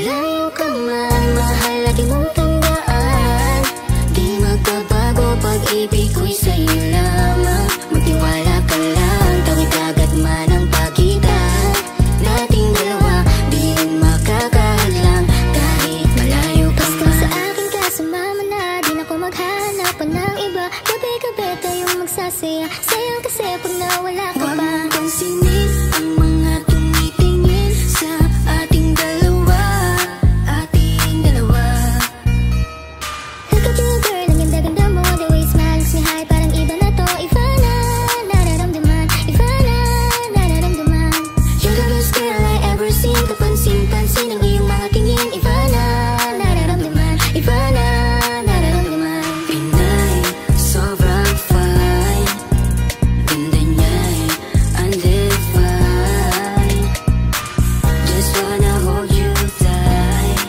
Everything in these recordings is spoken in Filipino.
malayo ka man, mahalaga mong tandaan, di magbabago pag-ibig ko'y sa'yo lamang. Magtiwala ka lang, tawid agad man ang pagitan nating dalawa, di yun makakahadlang kahit malayo ka man. Basta sa akin ka sumama na, di na ko maghanap pa ng iba. Gabi-gabi tayong magsasaya, sayang kasi pag nawala ka pa. Huwag mong pansinin ang mga tumitingin sa ating dalawa, ating dalawa. Look at you girl, ang ganda-ganda mo, the way you smile makes me high, parang iba na to. Iba na nararamdaman, iba na nararamdaman. You're the best girl I ever seen, kapansin-pansin ang iyong mga tingin. Iba na nararamdaman, iba na nararamdaman. Pinay, sobrang fine, ganda niya'y undefined. Just wanna hold you tight,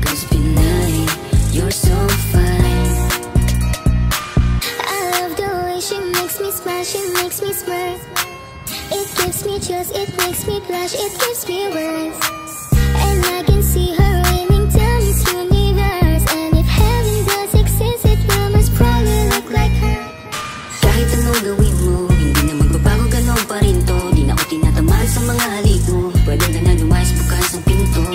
cause Pinay, you're so fine. I love the way she makes me smile, she makes me smirk. It gives me chills, it makes me blush, it gives me words. And I can see her aiming down this universe. And if heaven does exist, it will most probably look like her. Kahit anong gawin mo, hindi na magbabago, ganon pa rin to. Di na ako tinatamaan sa mga halik mo, pwede ka na lumayas, bukas ang pinto.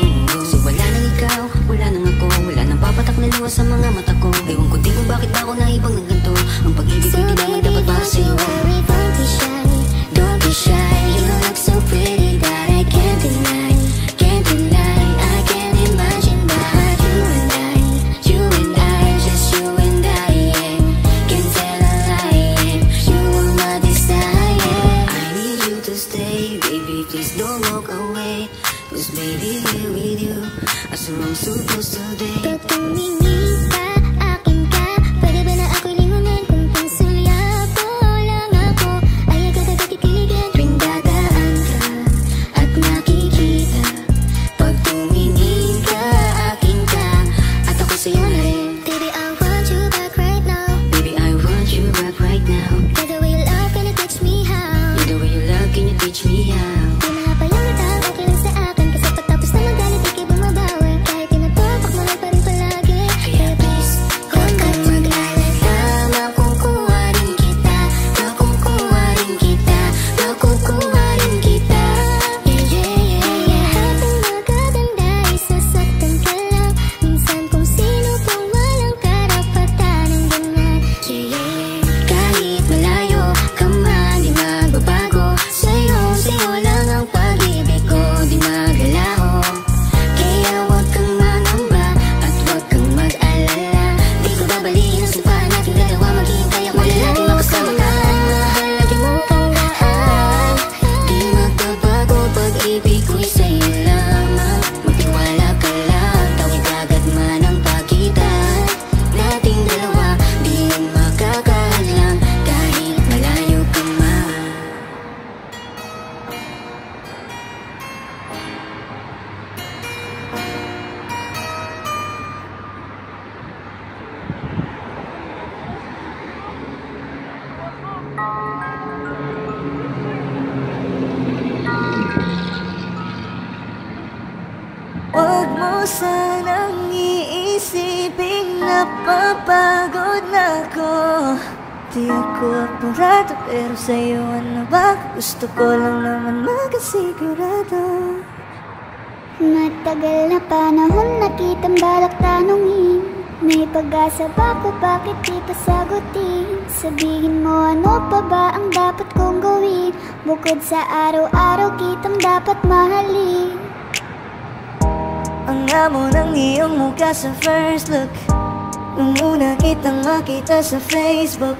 So wala nang ikaw, wala nang ako, wala nang papatak na luha sa mga mata ko. Ewan ko din kung bakit ba ako naibang ng ganito. Ang pag-ibig ay di naman dapat para sa'yo. Don't be shy, don't be shy. You look so pretty that I can't deny, can't deny. I can't imagine but you and I, just you and I, yeah. Can't tell a lie, yeah. You are my desire. I need you to stay, baby, please don't walk away. Cause baby, here with you, as I'm supposed to be. Pag tumingin ka, akin ka, pwede ba na ako'y lingunin? Kung pangsulyapo lang ako, ay agad-agad kikiligan. Tuwing dadaan ka at nakikita, pag tumingin ka, akin ka, at ako sa'yo na rin. Baby, I want you back right now. Baby, I want you back right now. By the way you love, can you teach me how? By the way you love, can you teach me how? Di mapayalatang, okay lang sa akin, kasi pagtapos na magalit, di kayo bumabawi. Kahit tinatapak, mahal pa rin palagi. Kaya please, huwag kang mag-alala, makukuha rin kita, makukuha rin kita, makukuha rin kita. Yeah, yeah, yeah, yeah. Lahat ng magaganda ay sasaktan ka lang. Minsan kung sino pang walang karapatan ang ganyan. Yeah, yeah, yeah. Kahit malayo ka man, di magbabago. Sa'yo lang ang pag-ibig ko, di magalaho. Kaya huwag kang mangamba at huwag kang mag-alala. Di ko babaliin ang sumpahan natin dalawa, maghihintay ako na lagi makasama ka. Mahal lagi mong tandaan, di magbabago pag-ibig ko'y sa'yo lamang. Magtiwala ka lang, tawid agad man ang pagitan nating dalawa, di yun makakahadlang kahit malayo ka man. Huwag mo sanang iisipin napapagod na ako. Di ako apurado, pero sa'yo ano ba? Gusto ko lang naman makasigurado. Matagal na panahon na kitang balak tanungin. May pag-asa ba ko, bakit di pa sagutin? Sabihin mo ano pa ba ang dapat kong gawin? Bukod sa araw-araw kitang dapat mahalin. Ang amo ng iyong mukha sa first look, nung una kitang makita sa Facebook.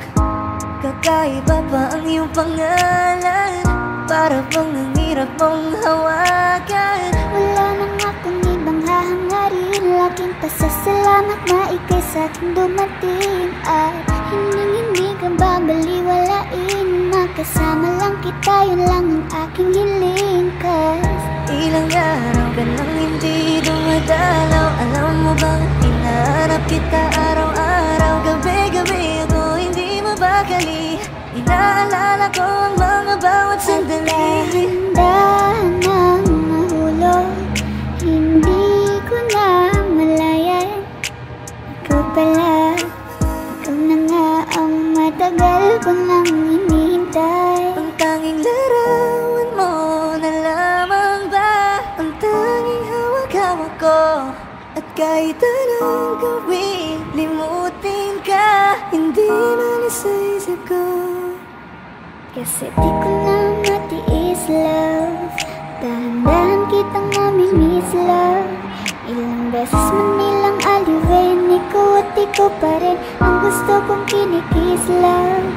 Kakaiba pa ang iyong pangalan, para bang ang hirap mong hawakan. Wala nang akong ibang hahangarin, laking pasasalamat na ika'y sa'kin dumating. At hindi ka babaliwalain, makasama lang kita, yun lang ang aking hiling. Cause ilang araw ka nang hindi dumadalaw. Alam mo bang hinahanap kita araw-araw? Gabi-gabi ako hindi mabakali, inaalala ko ang mga bawat sandali. Handa nang mahulog, hindi ko lang hinihintay. Ang tanging larawan mo na lamang ba ang tanging hawak-hawak ko. At kahit anong gawin, limutin ka, hindi malis sa isip ko. Kasi di ko na matiis, love. Dahan-dahan kitang mamimiss, love. Ilang beses man nilang aliwin, ikaw at ikaw pa rin ang gusto kong kinikiss, love.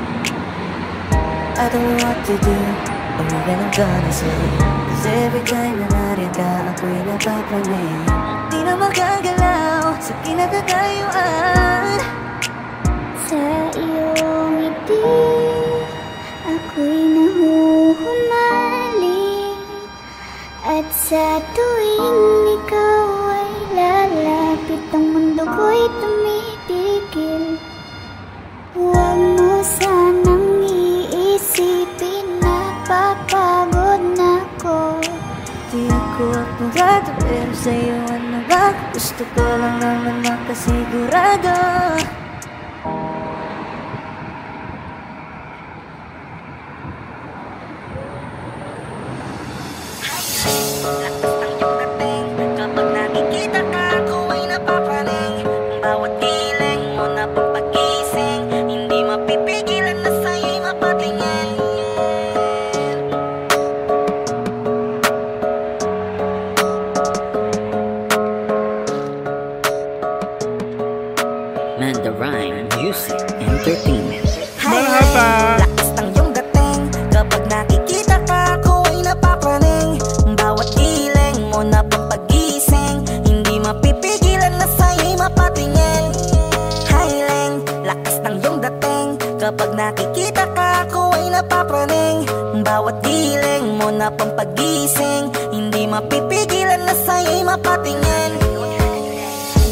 I don't know what to do, I'm even gonna say. Cause every time na nariyan ka, ako'y napapanig. Di na makagalaw sa kinatatayuan. Sa iyong ngiti, ako'y nahuhumaling. At sa tuwing ikaw ay lalapit, ang mundo ko'y tumitigil. Huwag mo sanang iisipin na papagod na ko. Di ako apurado, pero sa'yo ano ba? Gusto ko lang naman makasigurado. Kapag nakikita ka, ako ay napapaning. Bawat giling mo na papagising, hindi mapipigilan na sa'yo'y mapatingin. Mandarine Music Entertainment. Marhaba! Lakas ng iyong dating, kapag nakikita ka, ako ay napapaning. Bawat giling mo na papagising, hindi mapipigilan na sa'yo'y mapatingin. Highling, lakas ng iyong dating, kapag nakikita ka, ako ay napapraning. Bawat giling mo na pampagising, hindi mapipigilan na sa'yo'y mapatingin.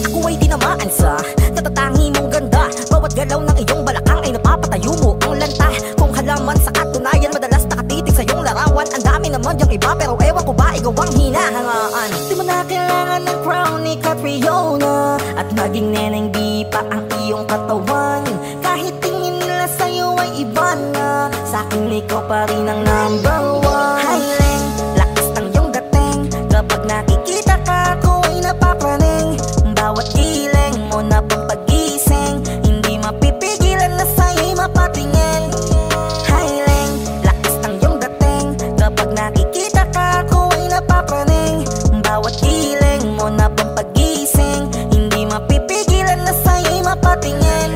Ako ay dinamaan sa katatangi mong ganda. Bawat galaw ng iyong balakang ay napapatayo mo ang lanta. Kung halaman sa katunayan, madalas nakatitig sa iyong larawan. Ang dami naman yung iba, pero ewan ko ba ikaw ang hinahangaan. Di mo na kailangan ng crown ni Catriona, at maging neneng di pa ang iyong katawan. Kahit tingin nila sa'yo ay iba na, sa'kin ikaw pa rin ang number one. Highling, lakas ng iyong dating, kapag nakikita ka, ako ay napapraning. Bawat giling mo na pampagising, hindi mapipigilan na sa'yo'y mapatingin. Highling, lakas ng iyong dating, kapag nakikita ka, ako ay napapraning. Bawat giling mo na pampagising, hindi mapipigilan na sa'yo'y mapatingin.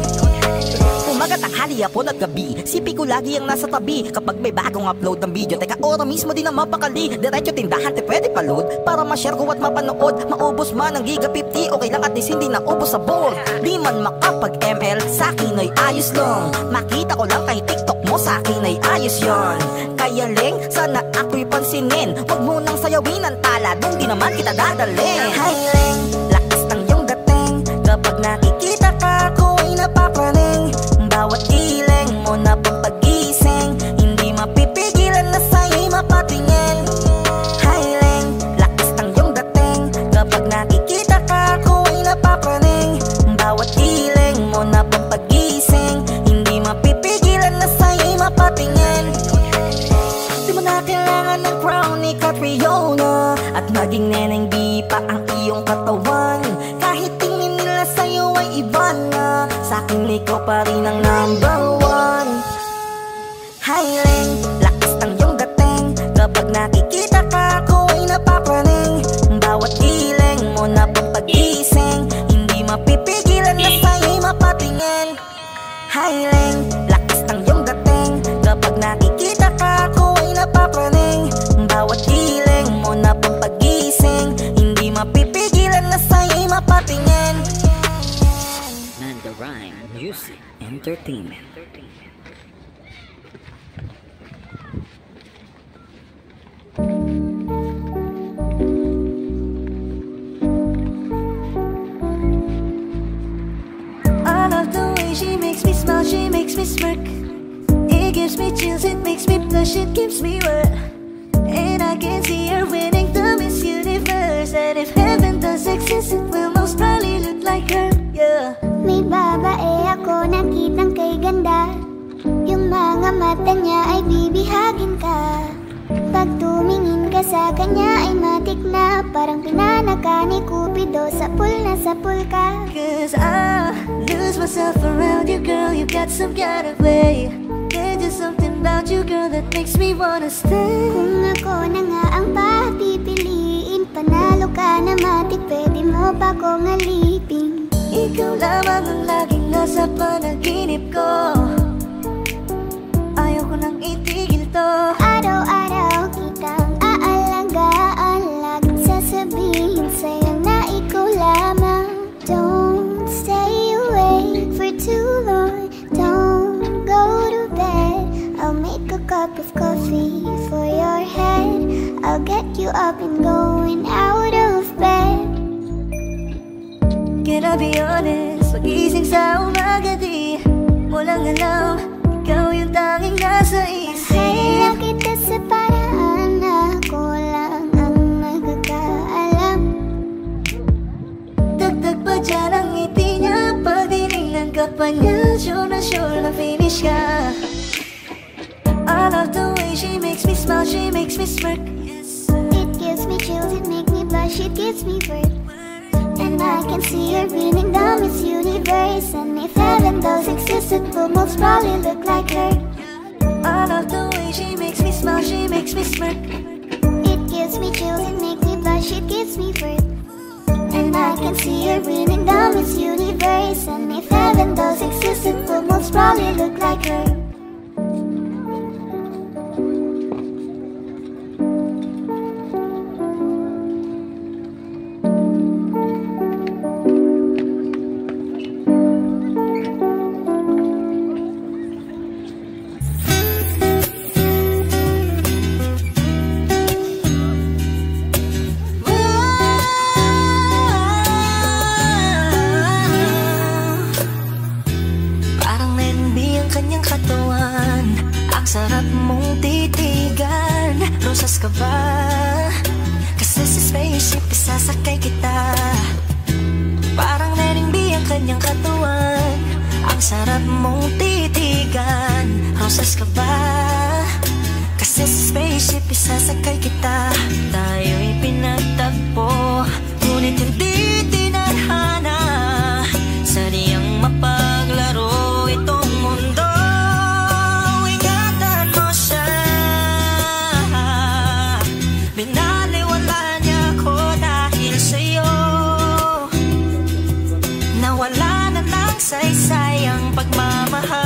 Umaga, tanghali, hapon at gabi, sipi ko lagi ang nasa tabi. Kapag may bagong upload ng video, teka ora mismo din ang mapakali. Diretso tindahan, te pwede pa-load, para ma-share ko at mapanood. Maubos man ang giga 50, okay lang at least hindi na ubos sa board. Di man makapag-ML, sa'kin ay ayos lang. Makita ko lang kay TikTok mo, sa'kin ay ayos yon. Kaya Leng, sana ako'y pansinin. Huwag mo nang sayawin ang tala, dun di naman kita dadalhin. Hi Leng, lakas ng iyong dating, kapag nakikita ka, ako ay napapraning. Bawat giling mo na pampagising, hindi mapipigilan na sa'yo'y mapatingin. Highling, lakas ng iyong dating, kapag nakikita ka, ako ay napapraning. Bawat giling mo na pampagising, hindi mapipigilan na sa'yo'y mapatingin. Di mo na kailangan ng crown ni Catriona, at maging neneng di pa ang iyong katawan. Kahit tingin nila sa'yo ay iba na, sa'kin ikaw pa rin ang number one. Highling, lakas ng iyong dating, kapag nakikita ka, ako ay napapraning. Bawat giling mo na pampagising, hindi mapipigilan na sa'yo'y mapatingin. Highling, lakas ng iyong dating, kapag nakikita ka, ako ay napapraning. Bawat giling mo na pampagising, hindi mapipigilan na sa'yo'y mapatingin. Mandarine Music Entertainment. I love the way she makes me smile, she makes me smirk. It gives me chills, it makes me blush, it keeps me wet. And I can see her winning the Miss Universe. And if heaven does exist, it will most probably look like her, yeah. May babae ako nakitang kay ganda, yung mata niya ay bibihagin ka. Pag tumingin ka sa kanya ay matik na, parang pinanaka ni Cupido, sapul na sapul ka. Cause I lose myself around you, girl. You got some kind of way. There's just something about you, girl, that makes me wanna stay. Kung ako na nga ang papipiliin, panalo ka na matik, pwede mo pa kong alipin. Ikaw lamang ang laging nasa panaginip ko. Ayaw ko nang itigil to. Araw-araw kitang aalagaan, laging sasabihin sa'yo na ikaw lamang. Don't stay awake for too long, don't go to bed. I'll make a cup of coffee for your head. I'll get you up and going out of bed. Can I be honest? Pagising sa umaga di mo lang alam, ikaw yung tanging nasa isip. Hanap kita sa paraan na ako lang ang nagkakaalam. Dagdag pa dyan ang ngiti niya, pag dinignan ka pa niya, sure na finish ka. I love the way she makes me smile, she makes me smirk. It gives me chills, it makes me blush, it gives me birth. And I can see her beaming down Miss Universe. And if heaven does exist, it will most probably look like her. I love the way she makes me smile, she makes me smirk. It gives me chills, it makes me blush, it gives me birth. And I can see her beaming down Miss Universe. And if heaven does exist, it will most probably look like her. Sarap mong titigan, rosas ka ba? Kasi sa spaceship isasakay kita. Parang Lening B ang kanyang katawan. Ang sarap mong titigan, rosas ka ba? Kasi sa spaceship isasakay kita. Tayo'y pinagtagpo, ngunit hindi tinadhana. Sadyang mapaglaro itong mundo. Binaliwala niya ako dahil sa'yo. Nawala na lang saysay ang pagmamahal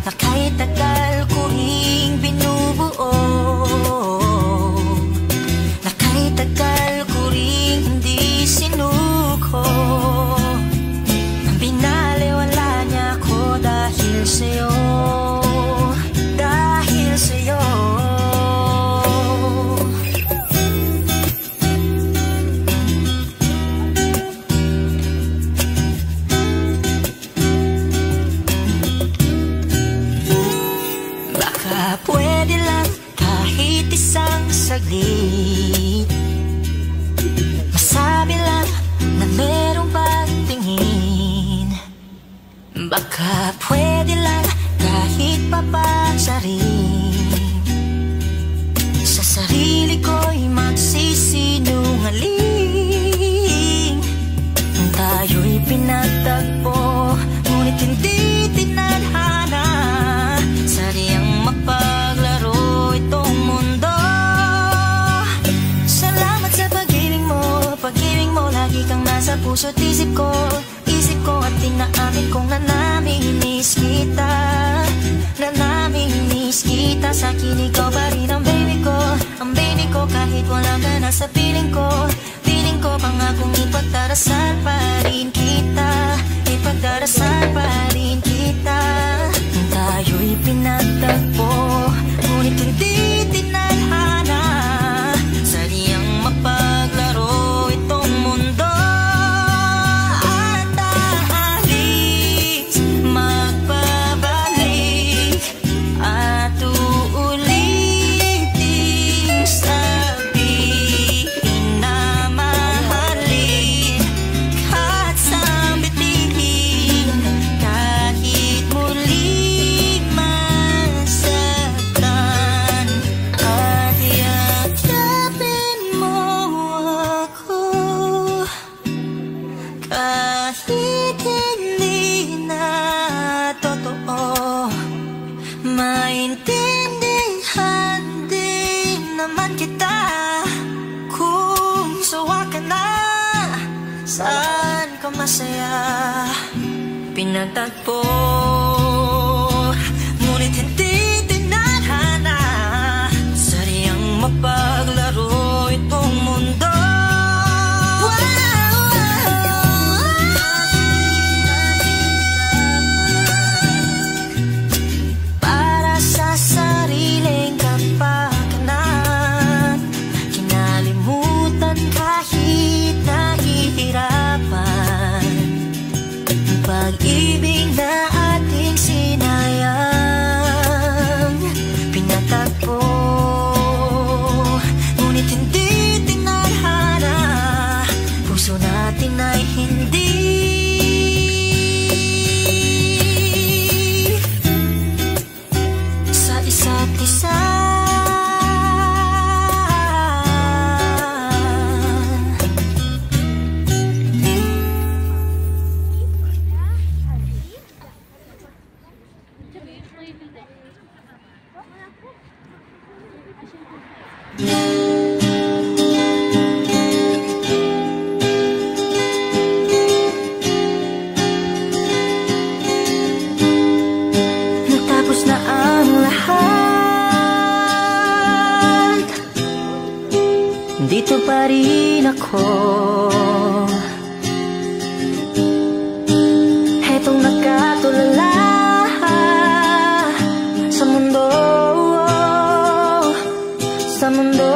na kahit tagal ko ring binubuo, na kahit tagal ko ring hindi sinuko. Binaliwala niya ako dahil sa'yo, dahil sa'yo. Pwede lang kahit isang saglit, masabi lang na merong pagtingin. Baka pwede lang kahit papagsarin, sa sarili ko'y magsisinungaling. Tayo'y pinagtagpo, ngunit hindi tinadhana. Sadyang mapaglaro itong mundo. Salamat sa pag-ibig mo, lagi kang nasa puso't isip ko. Isip ko at tinaamin kong nanamimiss kita, nanamimiss kita. Sa'kin ikaw pa rin ang baby ko, kahit wala ka na sa piling ko. Piling ko pangakong ipagdarasal pa rin kita, ipagdarasal pa rin kita. Tayo'y pinagtagpo, ngunit hindi tinadhana. Sadyang mapaglaro itong mundo. At aalis, magpabalik, at uulitin sabihin na mahalin. At sambitin kahit muli. saya pinagtagpo, ngunit hindi tinadhana. Sadyang mapaglaro itong mundo. Para sa sariling kapakanan, kinalimutan kahit nahihirapan. Pag-ibig na ating sinayang, pinatagpo, ngunit hindi tinadhana. Puso natin ay hindi sa isa't isa. Natapos na ang lahat, dito pa rin ako. Hetong nakatulala sa mundo, sa mundo.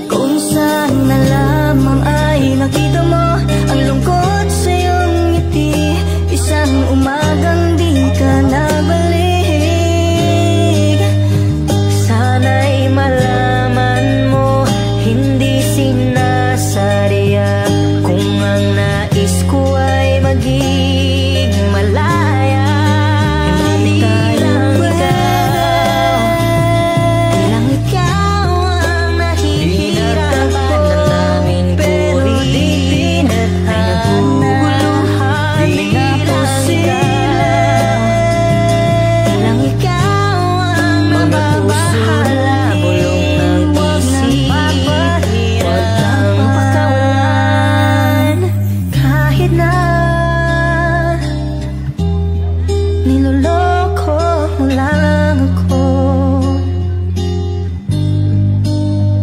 Kung saan na lamang ay nakita mo ang lungkot sa iyong ngiti, isang umagang di ka nabalik. Sana'y malaman mo, hindi sinasadya. Kung ang nais ko ay maging malaya, hindi lang ikaw ang nahihirapan na namin. Pero di pinaguguluhan, di nga lang ikaw ang mababahala. Bulong ng isip, huwag kang pakawalan. Kahit na niloloko mo lang ako,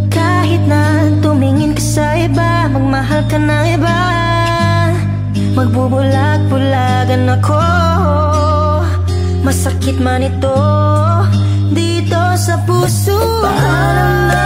kahit na tumingin ka sa iba, magmahal ka ng iba, magbubulag-bulagan ako. Masakit man ito dito sa puso. Paalam na